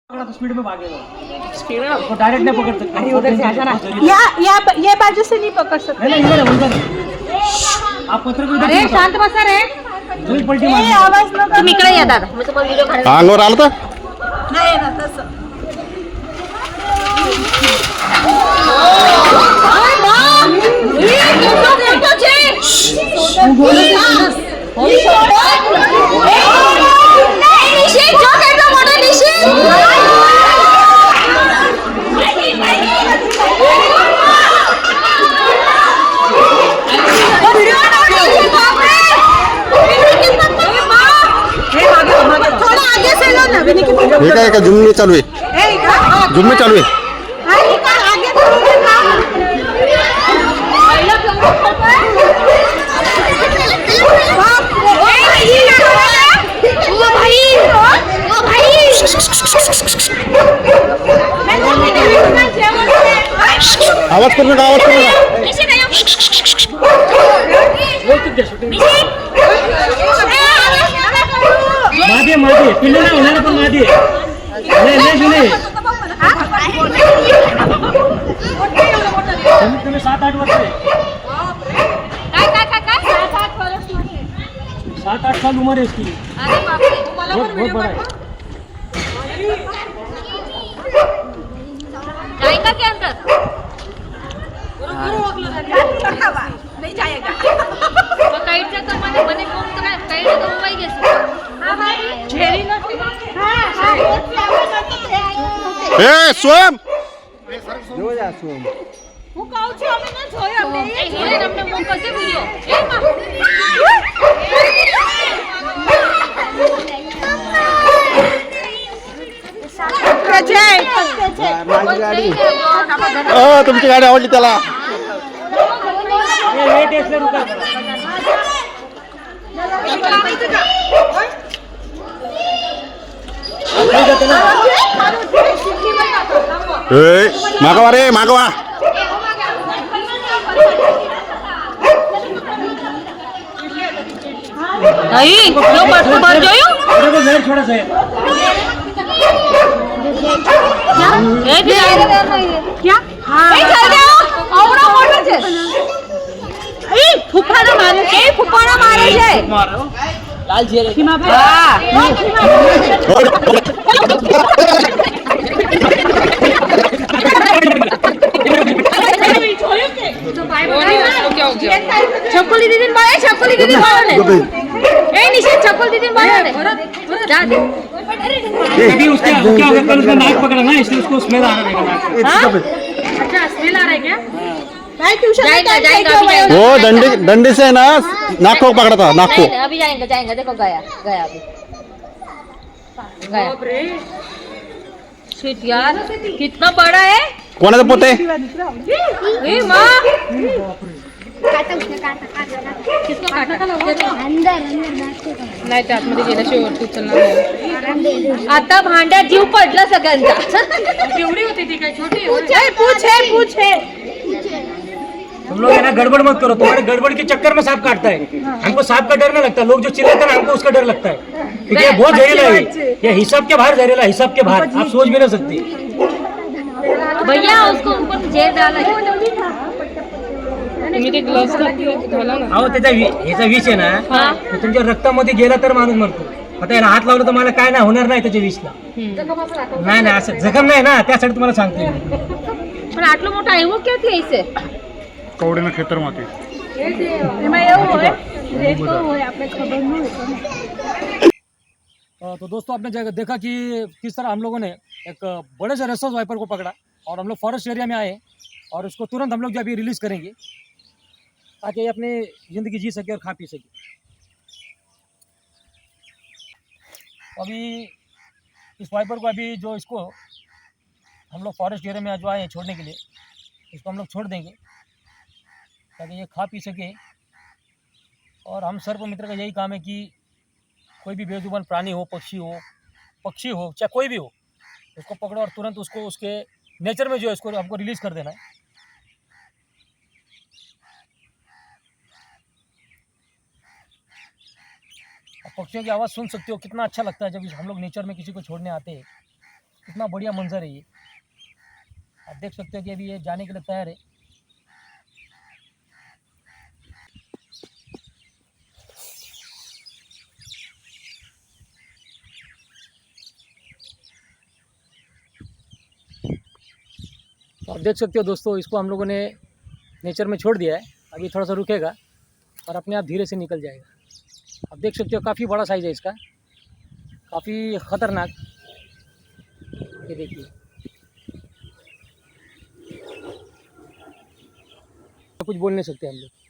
Speed में भागेगा, speed में उसको डायरेक्ट नहीं पकड़ सकते। अरे उधर से आजा ना, ये बाजू से नहीं पकड़ सकते। नहीं इधर है, उधर आप पत्र को अरे शांत बसा रे, जोर पलटी मार, आवाज न कर। तुम्ही इकडे या दादा, मी तुम्हाला व्हिडिओ काढायला अंगावर आलं तर नाही ना तसं। हे काय का झुमणी चालू आहे, झुमणी चालू आहे. आवाज करू नका, आवाज करू मादी मादी पिल्ले ना होणार पण मादी नाही नाही जुने तुम्ही 7-8 वर्ष काय 7-8 साल उम्र है इसकी. अरे बाप रे, तुम्हाला बहुत बहुत बड़ा है. जाएगा क्या अंदर? नहीं जाएगा. काईटच्या कमाने बने कोण तर काईट तो मुंबई गेस. हां भाई छेरी नसते. हां ए सोम હું કહું છું અમે ન જોયો અમને એ તમને મોકલશે વિડિયો એ માં तुमची गाडी आवडली त्याला. वेट इसलिए रुका मागवा रे मागवा. नहीं लो बार જોયું देखो वेट थोड़ा सा है. क्या हां ए चल जाओ આવડો મોટો છે એ ફૂફાના મારે છે मारो लाल झेरे ખીમા ભાઈ છકોલી દીદી મારે ને ए निशान छकुल दीदी मारो ने जा दे अभी उसका क्या होगा, कल उसका नाक पकड़ा ना इसलिए उसको स्मेल आ रहा है. अच्छा स्मेल आ रहा है क्या भाई ट्यूशन जाएगा हो डंडी से ना नाक को पकड़ा था, नाक को. अभी जाएंगे देखो गया अभी गया. बाप रे शिट यार कितना बड़ा है. कोणाचं पोते ए मां किसको काटा का अंदर नाही त्या आतमध्ये गेल्याशिवाय वरती उचलणार नाही. आता भांड्यात जीव पडला सगळ्यांचा. केवढी होती ती काय छोटी पूछे तुम लोग है ना गड़बड़ मत करो, तुम्हारे गड़बड़ के चक्कर में सांप काटता है. हमको सांप का डर नहीं लगता, लोग जो चिल्लाते हैं ना हमको उसका डर लगता है. क्योंकि ये बहुत जहरीला है, ये हिसाब के बाहर जहरीला, हिसाब के बाहर आप सोच भी नहीं सकते. भैया उसको ऊपर जेल डाला तुम्ही ते ग्लव्स घाला ना. अहो याचा विष आहे ना तो तुमच्या रक्तामध्ये गेला तर माणूस मरतो. आता याला हात लावला तर मला काय नाही होणार नाही त्याच्या विषला. नाही असं जखम नाही ना, त्यासाठी तुम्हाला सांगते. पण आटलो मोठा आहे वो क्या थे इसे कवडीनं खेतर माती. तो दोस्तों आपने देखा कि किस तरह हम लोगों ने एक बड़े से रेसर्स वाइपर को पकड़ा और हम लोग फॉरेस्ट एरिया में आए और उसको तुरंत हम लोग जो अभी रिलीज करेंगे ताकि ये अपनी ज़िंदगी जी सके और खा पी सके. अभी इस वाइपर को अभी जो इसको हम लोग फॉरेस्ट एरिया में जो आए हैं छोड़ने के लिए, इसको हम लोग छोड़ देंगे ताकि ये खा पी सके. और हम सर्प मित्र का यही काम है कि कोई भी बेजुबान प्राणी हो, पक्षी हो चाहे कोई भी हो, उसको पकड़ो और तुरंत उसको उसके नेचर में जो है इसको हमको रिलीज़ कर देना है. पक्षियों की आवाज़ सुन सकते हो, कितना अच्छा लगता है जब हम लोग नेचर में किसी को छोड़ने आते हैं कितना बढ़िया मंजर है ये। आप देख सकते हो कि अभी ये जाने के लिए तैयार है। तो आप देख सकते हो दोस्तों, इसको हम लोगों ने नेचर में छोड़ दिया है। अभी थोड़ा सा रुकेगा और अपने आप धीरे से निकल जाएगा। आप देख सकते हो काफ़ी बड़ा साइज़ है इसका, काफ़ी ख़तरनाक। ये देखिए, कुछ बोल नहीं सकते हम लोग।